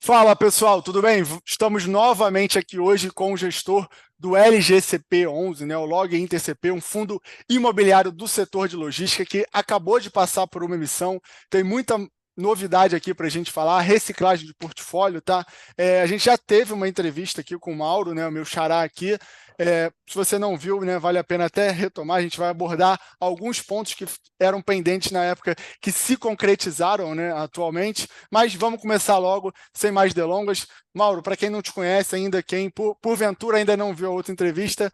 Fala pessoal, tudo bem? Estamos novamente aqui hoje com o gestor do LGCP11, né, o Log InterCP, um fundo imobiliário do setor de logística que acabou de passar por uma emissão. Tem muita novidade aqui para a gente falar, reciclagem de portfólio, tá? A gente já teve uma entrevista aqui com o Mauro, né, o meu xará aqui. Se você não viu, né, vale a pena até retomar. A gente vai abordar alguns pontos que eram pendentes na época que se concretizaram, né, atualmente. Mas vamos começar logo, sem mais delongas. Mauro, para quem não te conhece ainda, quem porventura ainda não viu a outra entrevista,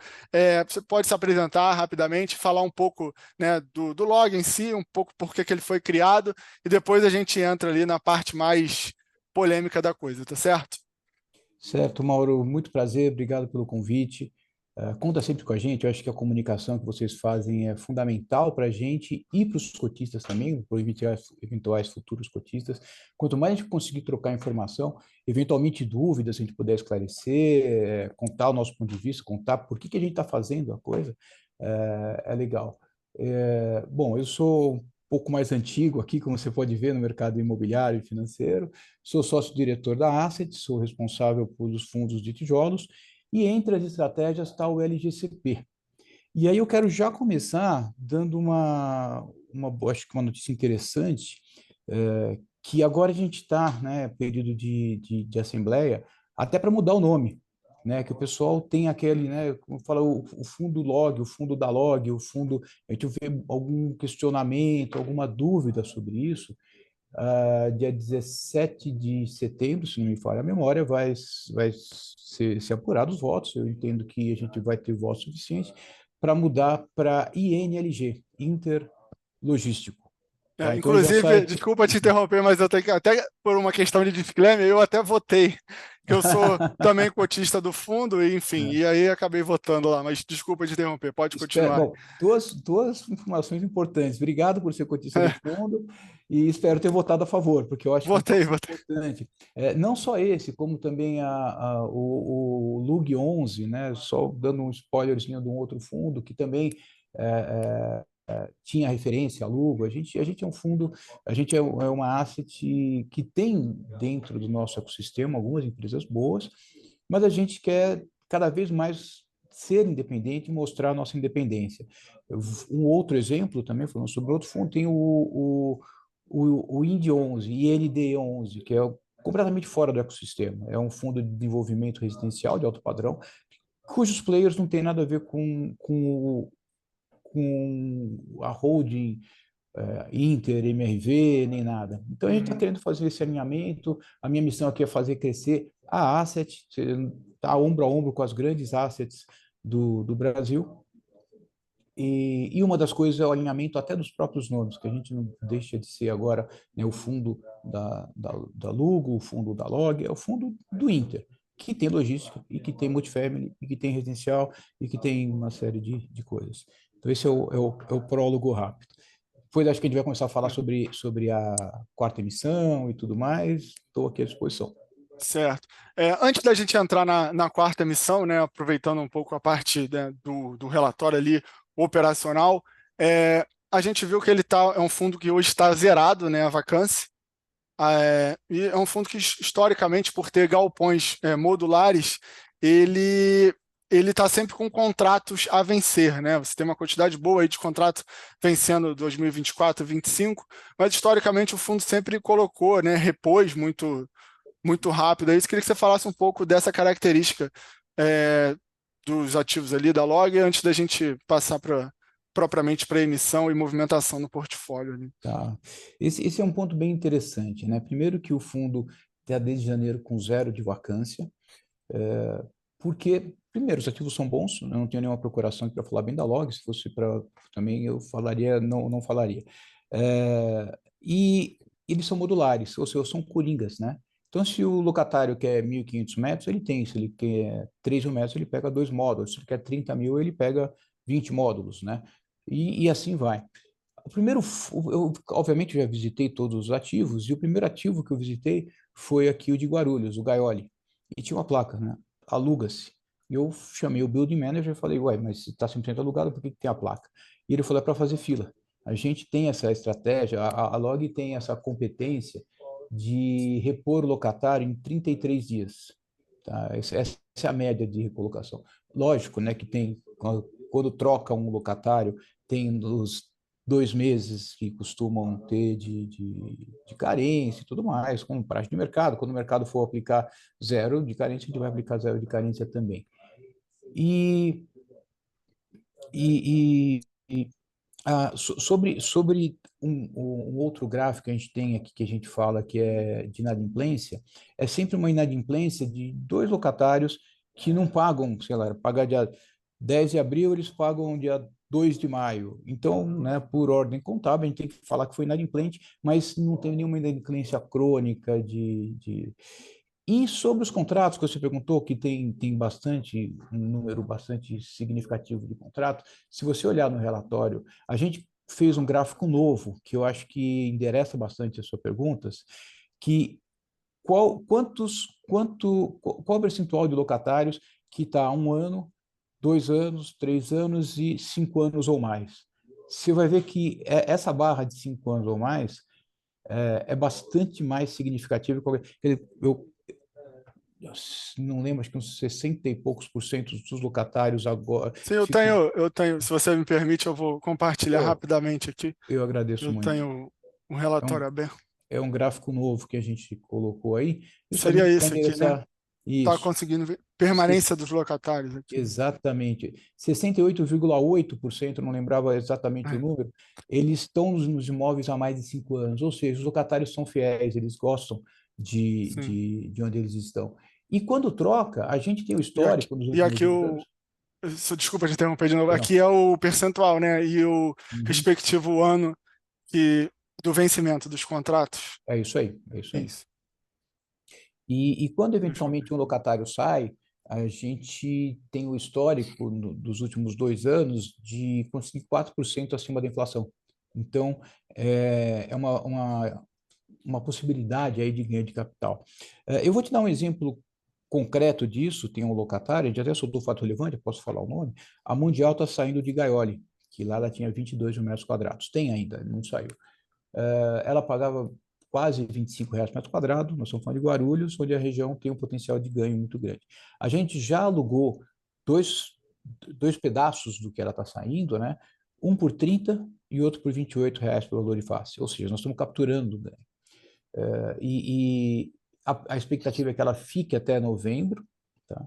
você pode se apresentar rapidamente, falar um pouco, né, do log em si, um pouco por que ele foi criado, e depois a gente entra ali na parte mais polêmica da coisa, tá certo? Certo, Mauro, muito prazer, obrigado pelo convite. Conta sempre com a gente, eu acho que a comunicação que vocês fazem é fundamental para a gente e para os cotistas também, para eventuais futuros cotistas. Quanto mais a gente conseguir trocar informação, eventualmente dúvidas, se a gente puder esclarecer, contar o nosso ponto de vista, contar por que a gente está fazendo a coisa, é legal. Bom, eu sou um pouco mais antigo aqui, como você pode ver, no mercado imobiliário e financeiro. Sou sócio-diretor da Asset, sou responsável pelos fundos de tijolos, e entre as estratégias está o LGCP. E aí eu quero já começar dando acho que uma notícia interessante, que agora a gente está, né, período de assembleia, até para mudar o nome, né, que o pessoal tem aquele, né, como fala, o fundo log, o fundo da log, o fundo, a gente vê algum questionamento, alguma dúvida sobre isso. Dia 17 de setembro, se não me falha a memória, vai ser apurados os votos. Eu entendo que a gente vai ter votos suficientes para mudar para INLG, Interlogístico. Tá? Então já Inclusive, sai. desculpa te interromper, mas eu tenho que, até por uma questão de disclaimer, eu até votei, que eu sou também cotista do fundo, e, enfim, e aí acabei votando lá, mas desculpa te interromper, pode continuar. Bom, duas informações importantes. Obrigado por ser cotista do fundo e espero ter votado a favor, porque eu acho que é um Votei, passo votei. importante. Não só esse, como também o LUG 11, né? Só dando um spoilerzinho de um outro fundo que também tinha referência a Lugo. A gente é um fundo, a gente é uma asset que tem dentro do nosso ecossistema algumas empresas boas, mas a gente quer cada vez mais ser independente e mostrar a nossa independência. Um outro exemplo, também falando sobre outro fundo, tem o IND 11, IND 11, que é completamente fora do ecossistema. É um fundo de desenvolvimento residencial de alto padrão, cujos players não têm nada a ver com a holding Inter, MRV, nem nada. Então a gente está Uhum. querendo fazer esse alinhamento. A minha missão aqui é fazer crescer a asset, está ombro a ombro com as grandes assets do Brasil. E uma das coisas é o alinhamento até dos próprios nomes, que a gente não deixa de ser agora, né, o fundo da Lugo, o fundo da Log, é o fundo do Inter, que tem logística, e que tem multifamily, e que tem residencial, e que tem uma série de coisas. Então, esse é o prólogo rápido. Depois acho que a gente vai começar a falar sobre a quarta emissão e tudo mais. Estou aqui à disposição. Certo. Antes da gente entrar na quarta missão, né, aproveitando um pouco a parte, né, do relatório ali operacional, a gente viu que é um fundo que hoje está zerado, né, a vacância, e é um fundo que, historicamente, por ter galpões modulares, ele ele está sempre com contratos a vencer, né? Você tem uma quantidade boa aí de contratos vencendo 2024, 2025, mas historicamente o fundo sempre colocou, né, repôs muito rápido. É isso, queria que você falasse um pouco dessa característica é, dos ativos ali da Log antes da gente passar propriamente para emissão e movimentação no portfólio ali. Tá. Esse é um ponto bem interessante, né? Primeiro que o fundo está desde janeiro com zero de vacância, porque, primeiro, os ativos são bons, eu não tenho nenhuma procuração para falar bem da Log, se fosse para também eu falaria, não falaria. E eles são modulares, ou seja, são coringas, né? Então, se o locatário quer 1.500 metros, ele tem. Se ele quer 3.000 metros, ele pega dois módulos. Se ele quer 30 mil, ele pega 20 módulos, né? E assim vai. O primeiro, eu obviamente já visitei todos os ativos, e o primeiro ativo que eu visitei foi aqui o de Guarulhos, o Gaioli. E tinha uma placa, né? Aluga-se. E eu chamei o building manager e falei, ué, mas se está 100% alugado, por que tem a placa? E ele falou, é para fazer fila. A gente tem essa estratégia, a Log tem essa competência de repor o locatário em 33 dias. Tá? Essa é a média de recolocação. Lógico, né, que tem, quando troca um locatário, tem os 2 meses que costumam ter de carência e tudo mais, como praxe de mercado. Quando o mercado for aplicar zero de carência, a gente vai aplicar zero de carência também. E, e, e sobre um outro gráfico que a gente tem aqui, que a gente fala que é de inadimplência, é sempre uma inadimplência de 2 locatários que não pagam, sei lá, pagar dia 10 de abril, eles pagam dia 2 de maio. Então, né, por ordem contábil, a gente tem que falar que foi inadimplente, mas não tem nenhuma inadimplência crônica de... E sobre os contratos que você perguntou, que tem bastante, um número bastante significativo de contratos, se você olhar no relatório, a gente fez um gráfico novo, que eu acho que endereça bastante as suas perguntas, que qual o percentual de locatários que está há 1 ano, 2 anos, 3 anos e 5 anos ou mais. Você vai ver que essa barra de 5 anos ou mais é bastante mais significativa. Eu não lembro, acho que uns 60 e poucos por cento dos locatários agora Sim, ficam. eu tenho, se você me permite, eu vou compartilhar Pô, rapidamente aqui. eu agradeço Eu muito. tenho um É relatório um, aberto. é um gráfico novo que a gente colocou aí, Seria justamente para esse aqui, né? endereçar Tá isso. conseguindo ver permanência dos locatários aqui. Exatamente. 68,8%, não lembrava exatamente o É, número, eles estão nos imóveis há mais de 5 anos, ou seja, os locatários são fiéis, eles gostam sim. de onde eles estão. E quando troca, a gente tem o histórico nos E últimos aqui 2 anos. desculpa te interromper de novo. Perdão. Aqui é o percentual, né? E o Uhum. respectivo ano do vencimento dos contratos. É isso aí, é isso aí. Isso. E quando Deixa eu ver. eventualmente um locatário sai, a gente tem o histórico dos últimos 2 anos de conseguir 4% acima da inflação. Então, é uma possibilidade aí de ganho de capital. Eu vou te dar um exemplo concreto disso, tem um locatário, a gente até soltou fato relevante, eu posso falar o nome, a Mundial está saindo de Gaioli, que lá ela tinha 22 mil metros quadrados, tem ainda, não saiu. Ela pagava quase R$ 25 metro quadrado, nós estamos falando de Guarulhos, onde a região tem um potencial de ganho muito grande. A gente já alugou dois, dois pedaços do que ela está saindo, né? Um por 30 e outro por R$ 28 pelo valor de face, ou seja, nós estamos capturando ganho. E a expectativa é que ela fique até novembro, tá?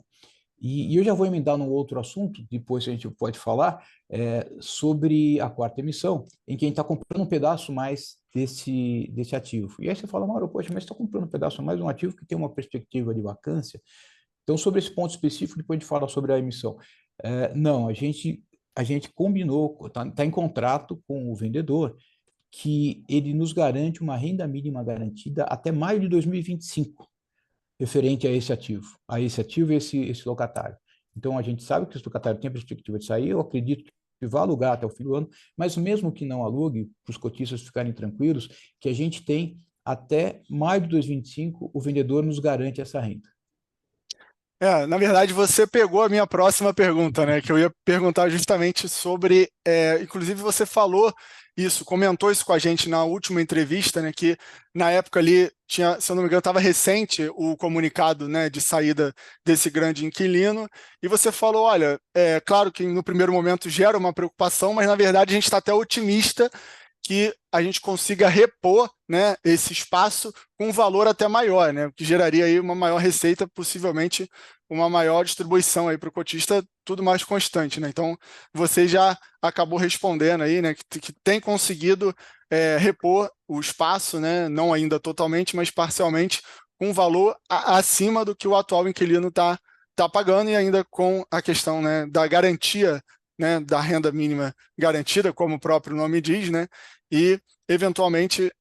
E eu já vou emendar num outro assunto, depois a gente pode falar, sobre a quarta emissão, em que a gente está comprando um pedaço mais desse ativo. E aí você fala, Mauro, poxa, mas está comprando um pedaço mais de um ativo que tem uma perspectiva de vacância. Então, sobre esse ponto específico, depois a gente fala sobre a emissão. Não, a gente combinou, está em contrato com o vendedor, que ele nos garante uma renda mínima garantida até maio de 2025 referente a esse ativo e esse locatário. Então, a gente sabe que esse locatário tem a perspectiva de sair, eu acredito que vai alugar até o fim do ano, mas mesmo que não alugue, para os cotistas ficarem tranquilos, que a gente tem até maio de 2025, o vendedor nos garante essa renda. Na verdade, você pegou a minha próxima pergunta, né? Que eu ia perguntar justamente sobre. Inclusive, você falou isso, comentou isso com a gente na última entrevista, né? Que na época ali tinha, se eu não me engano, estava recente o comunicado, né, de saída desse grande inquilino, e você falou: olha, é claro que no primeiro momento gera uma preocupação, mas na verdade a gente está até otimista que a gente consiga repor, né, esse espaço com um valor até maior, né, que geraria aí uma maior receita, possivelmente uma maior distribuição aí para o cotista, tudo mais constante, né? Então, você já acabou respondendo aí, né, que tem conseguido repor o espaço, né, não ainda totalmente, mas parcialmente, com um valor acima do que o atual inquilino tá pagando e ainda com a questão, né, da garantia, né, da renda mínima garantida, como o próprio nome diz, né, e eventualmente,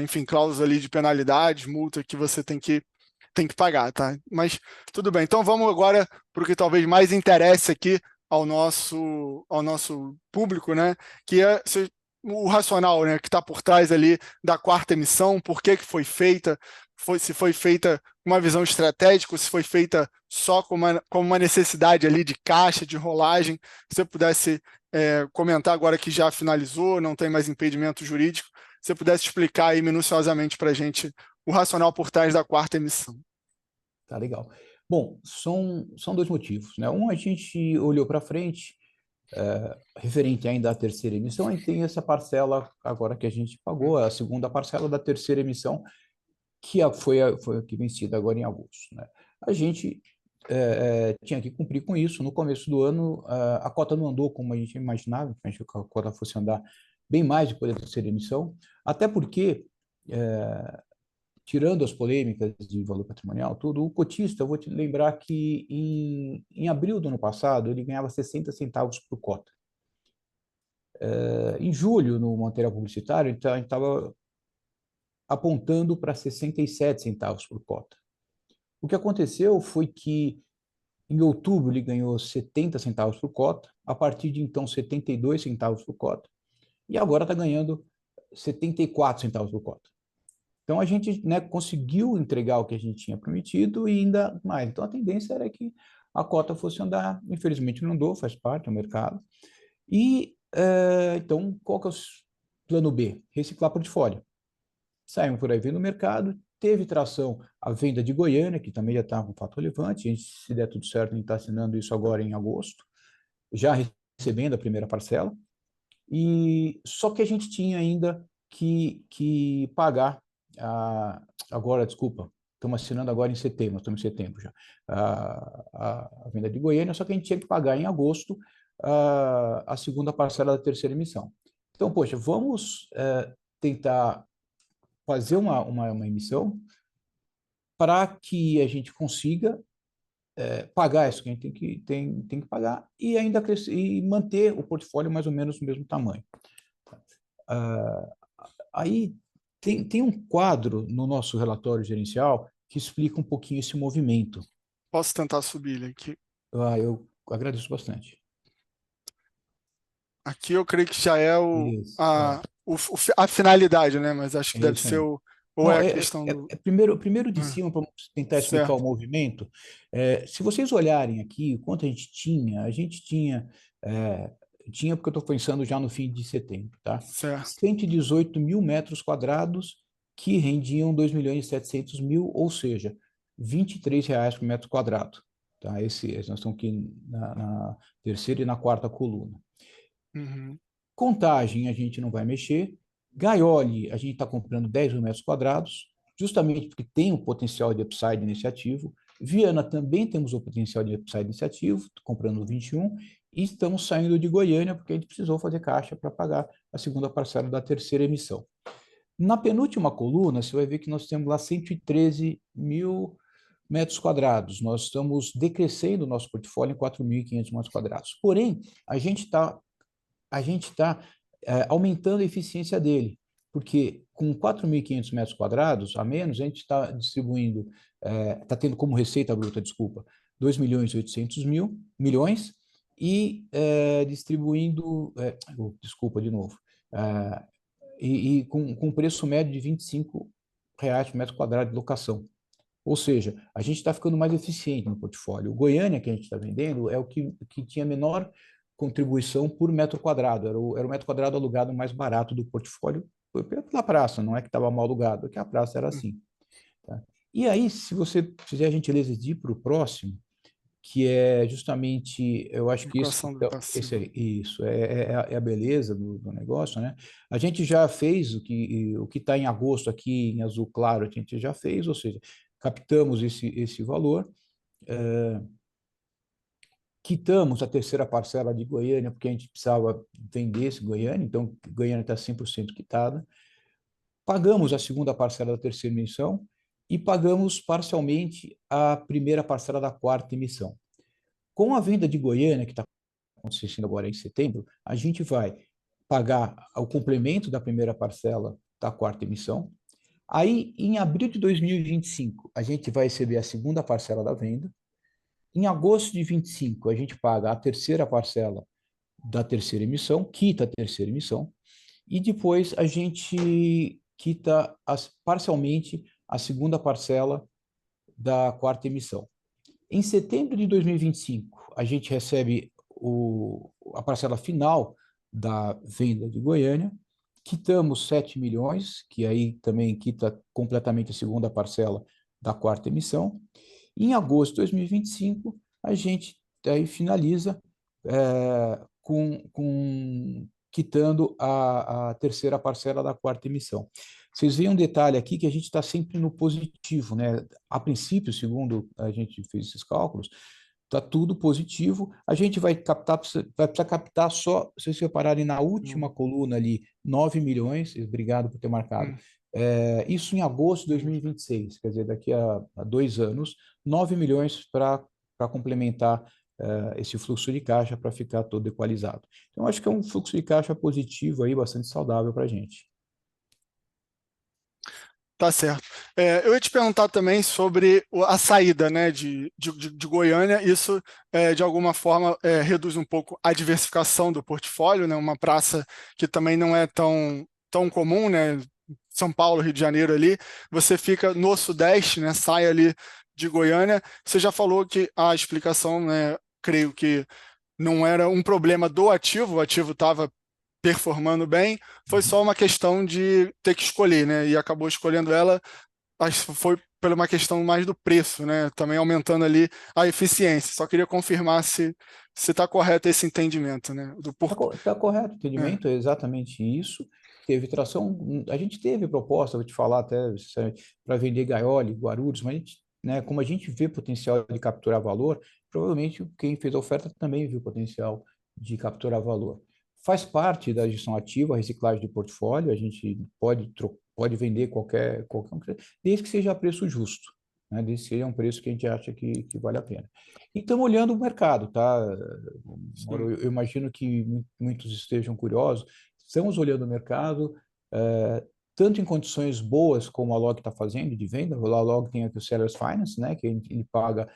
enfim, cláusula ali de penalidade, multa que você tem que pagar, tá? Mas tudo bem. Então vamos agora para o que talvez mais interesse aqui ao nosso público, né? Que é o racional, né? Que está por trás ali da quarta emissão, por que foi feita, se foi feita com uma visão estratégica, se foi feita só com uma necessidade ali de caixa, de rolagem. Se você pudesse comentar agora que já finalizou, não tem mais impedimento jurídico, se você pudesse explicar aí minuciosamente para a gente o racional por trás da quarta emissão. Tá legal. Bom, são dois motivos, né? Um, a gente olhou para frente, referente ainda à terceira emissão, a gente tem essa parcela agora que a gente pagou, a segunda parcela da terceira emissão, que foi aqui vencida agora em agosto, né? A gente tinha que cumprir com isso. No começo do ano, a cota não andou como a gente imaginava, a gente que a cota fosse andar bem mais depois da terceira emissão, até porque, tirando as polêmicas de valor patrimonial, tudo, o cotista, eu vou te lembrar que em abril do ano passado, ele ganhava 60 centavos por cota. Em julho, no material publicitário, então, a gente estava apontando para 67 centavos por cota. O que aconteceu foi que, em outubro, ele ganhou 70 centavos por cota, a partir de então, 72 centavos por cota, e agora está ganhando 74 centavos por cota. Então, a gente, né, conseguiu entregar o que a gente tinha prometido e ainda mais. Então, a tendência era que a cota fosse andar. Infelizmente, não andou, faz parte do mercado. E, então, qual que é o plano B? Reciclar portfólio. Saímos por aí vendo o mercado, teve tração a venda de Goiânia, que também já estava um fato relevante. A gente, se der tudo certo, a gente está assinando isso agora em agosto, já recebendo a primeira parcela. E só que a gente tinha ainda que pagar agora, desculpa, estamos assinando agora em setembro, estamos em setembro já, a venda de Goiânia, só que a gente tinha que pagar em agosto a segunda parcela da terceira emissão. Então, poxa, vamos tentar fazer uma emissão para que a gente consiga pagar isso que a gente tem que pagar e ainda crescer, e manter o portfólio mais ou menos no mesmo tamanho. Aí tem um quadro no nosso relatório gerencial que explica um pouquinho esse movimento. Posso tentar subir ele aqui? Eu agradeço bastante. Aqui eu creio que já é Isso, a finalidade, né? Mas acho que é deve isso ser aí. ou Não, é a questão do. primeiro de Ah, cima, para tentar explicar o certo, movimento. Se vocês olharem aqui, quanto a gente tinha, porque eu estou pensando já no fim de setembro, tá? certo. 118 mil metros quadrados que rendiam 2 milhões e 700 mil, ou seja, R$ 23 por metro quadrado. Tá? Nós estamos aqui na terceira e na quarta coluna. Uhum. Contagem a gente não vai mexer. Gaiole, a gente está comprando 10 mil metros quadrados, justamente porque tem um potencial de upside nesse ativo. Viana também temos o potencial de upside nesse ativo, comprando 21, e estamos saindo de Goiânia porque a gente precisou fazer caixa para pagar a segunda parcela da terceira emissão. Na penúltima coluna, você vai ver que nós temos lá 113 mil metros quadrados. Nós estamos decrescendo o nosso portfólio em 4.500 metros quadrados. Porém, a gente está aumentando a eficiência dele, porque com 4.500 metros quadrados a menos, a gente está distribuindo, está tendo como receita bruta, desculpa, 2 milhões e 800 milhões, e distribuindo, desculpa de novo, e com preço médio de R$ 25 por metro quadrado de locação. Ou seja, a gente está ficando mais eficiente no portfólio. O Goiânia, que a gente está vendendo, é o que tinha menor contribuição por metro quadrado. Era o metro quadrado alugado mais barato do portfólio pela praça, não é que estava mal alugado, é que a praça era assim. Tá? E aí, se você fizer a gentileza de ir para o próximo, que é justamente, eu acho que Equação do esse passivo. aí, isso, é a beleza do negócio, né? A gente já fez o que está em agosto aqui, em azul claro, a gente já fez, ou seja, captamos esse valor, quitamos a terceira parcela de Goiânia, porque a gente precisava vender esse Goiânia, então Goiânia está 100% quitada, pagamos a segunda parcela da terceira emissão e pagamos parcialmente a primeira parcela da quarta emissão. Com a venda de Goiânia, que está acontecendo agora em setembro, a gente vai pagar o complemento da primeira parcela da quarta emissão. Aí, em abril de 2025, a gente vai receber a segunda parcela da venda. Em agosto de 25, a gente paga a terceira parcela da terceira emissão, quita a terceira emissão, e depois a gente quita parcialmente a segunda parcela da quarta emissão. Em setembro de 2025, a gente recebe a parcela final da venda de Goiânia quitamos 7 milhões, que aí também quita completamente a segunda parcela da quarta emissão. Em agosto de 2025, a gente aí finaliza quitando a terceira parcela da quarta emissão. Vocês veem um detalhe aqui que a gente está sempre no positivo, né? A princípio, segundo a gente fez esses cálculos, está tudo positivo. A gente vai precisar captar só, se vocês separarem na última coluna ali, 9 milhões, obrigado por ter marcado. Isso em agosto de 2026, quer dizer, daqui a 2 anos, 9 milhões para complementar esse fluxo de caixa para ficar todo equalizado. Então, acho que é um fluxo de caixa positivo aí, bastante saudável para a gente. Tá certo. Eu ia te perguntar também sobre a saída, né, de Goiânia. Isso, de alguma forma, reduz um pouco a diversificação do portfólio, né, uma praça que também não é tão comum, né, São Paulo, Rio de Janeiro ali. Você fica no Sudeste, né, sai ali de Goiânia. Você já falou que a explicação, né, creio que não era um problema do ativo, o ativo estava performando bem, foi só uma questão de ter que escolher, né? E acabou escolhendo ela, acho que foi por uma questão mais do preço, né? Também aumentando ali a eficiência. Só queria confirmar se está correto esse entendimento, né? Tá correto, o É, entendimento é exatamente isso. Teve tração, a gente teve proposta, vou te falar até, para vender Gaiole, Guarulhos, mas a gente, né, como a gente vê potencial de capturar valor, provavelmente quem fez a oferta também viu potencial de capturar valor. Faz parte da gestão ativa, a reciclagem de portfólio, a gente pode vender qualquer, desde que seja a preço justo, né, desde que seja um preço que a gente acha que vale a pena. E estamos olhando o mercado, tá? sim. Eu imagino que muitos estejam curiosos. Estamos olhando o mercado, tanto em condições boas como a Log está fazendo de venda. A Log tem aqui o Sellers Finance, né, que ele paga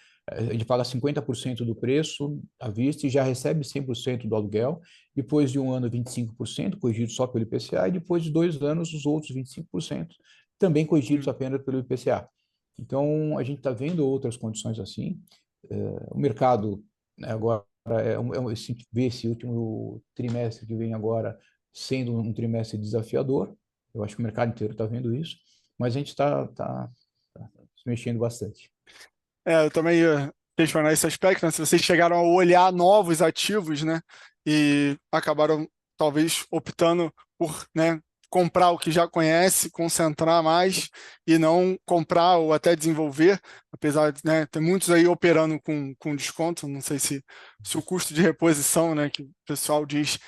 50% do preço à vista e já recebe 100% do aluguel. Depois de um ano, 25%, corrigido só pelo IPCA, e depois de 2 anos, os outros 25%, também corrigidos apenas pelo IPCA. Então, a gente está vendo outras condições assim. O mercado, né, agora vê esse último trimestre que vem agora sendo um trimestre desafiador. Eu acho que o mercado inteiro está vendo isso, mas a gente está se mexendo bastante. Eu também ia questionar esse aspecto, né? Se vocês chegaram a olhar novos ativos, né? E acabaram talvez optando por, né, comprar o que já conhece, concentrar mais e não comprar ou até desenvolver, apesar de, né, ter muitos aí operando com desconto. Não sei se o custo de reposição, né, que o pessoal diz,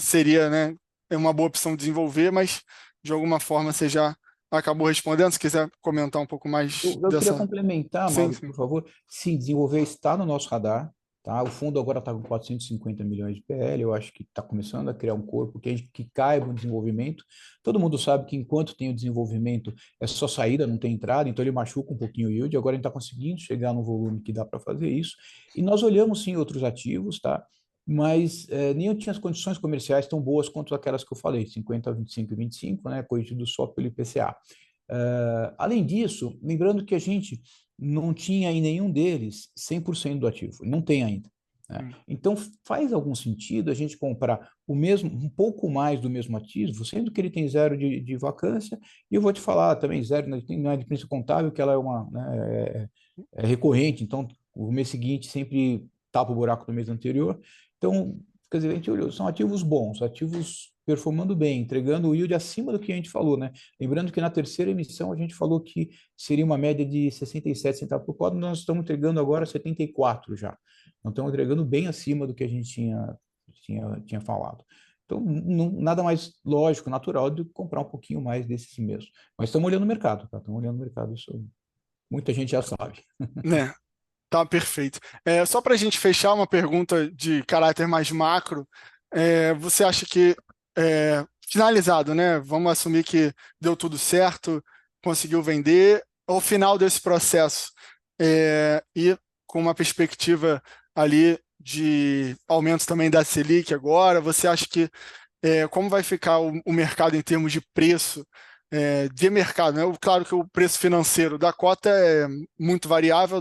seria, né, uma boa opção desenvolver, mas de alguma forma você já acabou respondendo. Se quiser comentar um pouco mais Eu queria dessa. complementar, Sim, Mauro, sim. por favor. Sim, desenvolver está no nosso radar, tá? O fundo agora está com 450 milhões de PL, eu acho que está começando a criar um corpo que caiba no desenvolvimento. Todo mundo sabe que enquanto tem o desenvolvimento, é só saída, não tem entrada, então ele machuca um pouquinho o yield. Agora a gente está conseguindo chegar no volume que dá para fazer isso. E nós olhamos sim outros ativos, tá? Mas nenhum tinha as condições comerciais tão boas quanto aquelas que eu falei, 50, 25 e 25, né? Corrigido só pelo IPCA. Além disso, lembrando que a gente não tinha em nenhum deles 100% do ativo, não tem ainda. Né? Hum. Então, faz algum sentido a gente comprar o mesmo, um pouco mais do mesmo ativo, sendo que ele tem zero de vacância, e eu vou te falar também, zero não é de princípio contábil, que ela é é recorrente, então o mês seguinte sempre tapa o buraco do mês anterior. Então, quer dizer, a gente olhou, são ativos bons, ativos performando bem, entregando o yield acima do que a gente falou, né? Lembrando que na terceira emissão a gente falou que seria uma média de 67 centavos por cota, nós estamos entregando agora 74 já. Então estamos entregando bem acima do que a gente tinha falado. Então, nada mais lógico, natural do que comprar um pouquinho mais desses mesmos. Mas estamos olhando o mercado, tá? Estamos olhando o mercado, isso muita gente já sabe. Né, tá perfeito. Só para a gente fechar uma pergunta de caráter mais macro, você acha que, finalizado, né? Vamos assumir que deu tudo certo, conseguiu vender, ao final desse processo, e com uma perspectiva ali de aumento também da Selic agora, você acha que como vai ficar o mercado em termos de preço de mercado, né? Claro que o preço financeiro da cota é muito variável,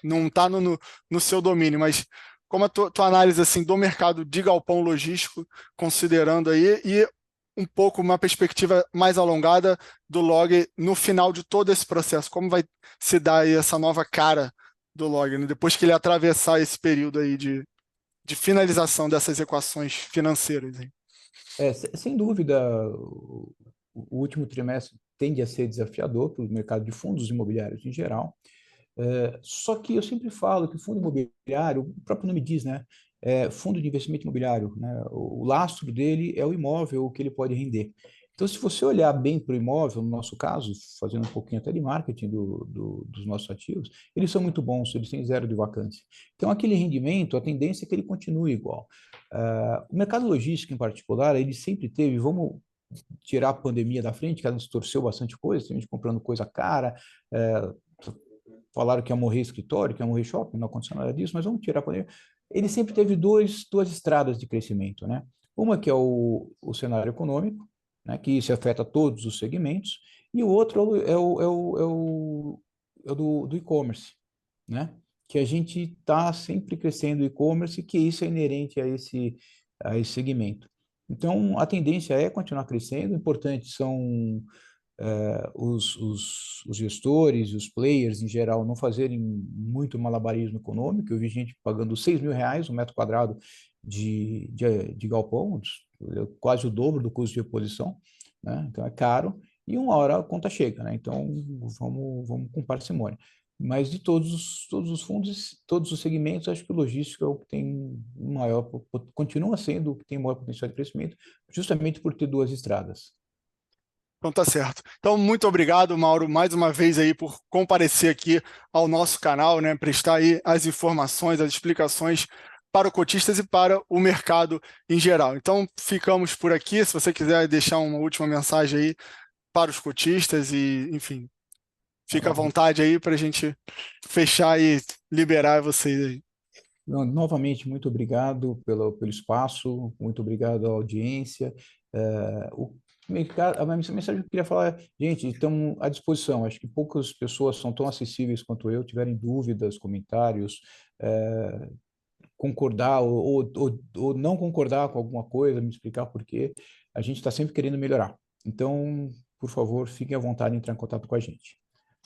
não está no seu domínio, mas como a tua análise assim, do mercado de galpão logístico, considerando aí, e um pouco uma perspectiva mais alongada do log no final de todo esse processo. Como vai se dar aí essa nova cara do log, né? Depois que ele atravessar esse período aí de finalização dessas equações financeiras, hein? Sem dúvida, o último trimestre tende a ser desafiador para o mercado de fundos imobiliários em geral. Só que eu sempre falo que fundo imobiliário, o próprio nome diz, né? Fundo de investimento imobiliário, né? O lastro dele é o imóvel, o que ele pode render. Então, se você olhar bem para o imóvel, no nosso caso, fazendo um pouquinho até de marketing dos nossos ativos, eles são muito bons, eles têm zero de vacância. Então, aquele rendimento, a tendência é que ele continue igual. O mercado logístico, em particular, ele sempre teve, vamos tirar a pandemia da frente, que ela distorceu bastante coisa, tem gente comprando coisa cara, falaram que ia morrer escritório, que ia morrer shopping, não aconteceu nada disso, mas vamos tirar a pandemia. Ele sempre teve duas estradas de crescimento, né? Uma que é o cenário econômico, né, que isso afeta todos os segmentos, e o outro é o do e-commerce, né? Que a gente está sempre crescendo o e-commerce, que isso é inerente a esse segmento. Então, a tendência é continuar crescendo, o importante são os gestores, os players em geral, não fazerem muito malabarismo econômico. Eu vi gente pagando R$ 6.000 um metro quadrado de galpão, quase o dobro do custo de reposição, né? Então é caro, e uma hora a conta chega, né? Então vamos com parcimônia. Mas de todos os fundos, todos os segmentos, acho que o logístico é o que tem maior, continua sendo o que tem maior potencial de crescimento, justamente por ter duas estradas. Então tá certo. Então, muito obrigado, Mauro, mais uma vez aí por comparecer aqui ao nosso canal, né? Prestar aí as informações, as explicações para o cotistas e para o mercado em geral. Então, ficamos por aqui. Se você quiser deixar uma última mensagem aí para os cotistas e, enfim, fica à vontade aí para a gente fechar e liberar vocês aí. Novamente, muito obrigado pelo espaço, muito obrigado à audiência. A mensagem que eu queria falar, gente, estamos à disposição. Acho que poucas pessoas são tão acessíveis quanto eu, tiverem dúvidas, comentários, concordar ou não concordar com alguma coisa, me explicar por quê. A gente está sempre querendo melhorar. Então, por favor, fiquem à vontade em entrar em contato com a gente.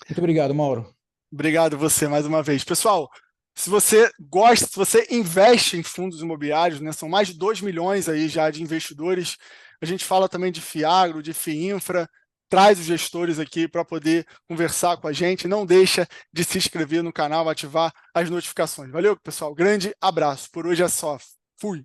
Muito obrigado, Mauro. Obrigado você mais uma vez. Pessoal, se você gosta, se você investe em fundos imobiliários, né, são mais de 2 milhões aí já de investidores. A gente fala também de FIAGRO, de FIINFRA, traz os gestores aqui para poder conversar com a gente. Não deixa de se inscrever no canal, ativar as notificações. Valeu, pessoal. Grande abraço. Por hoje é só. Fui.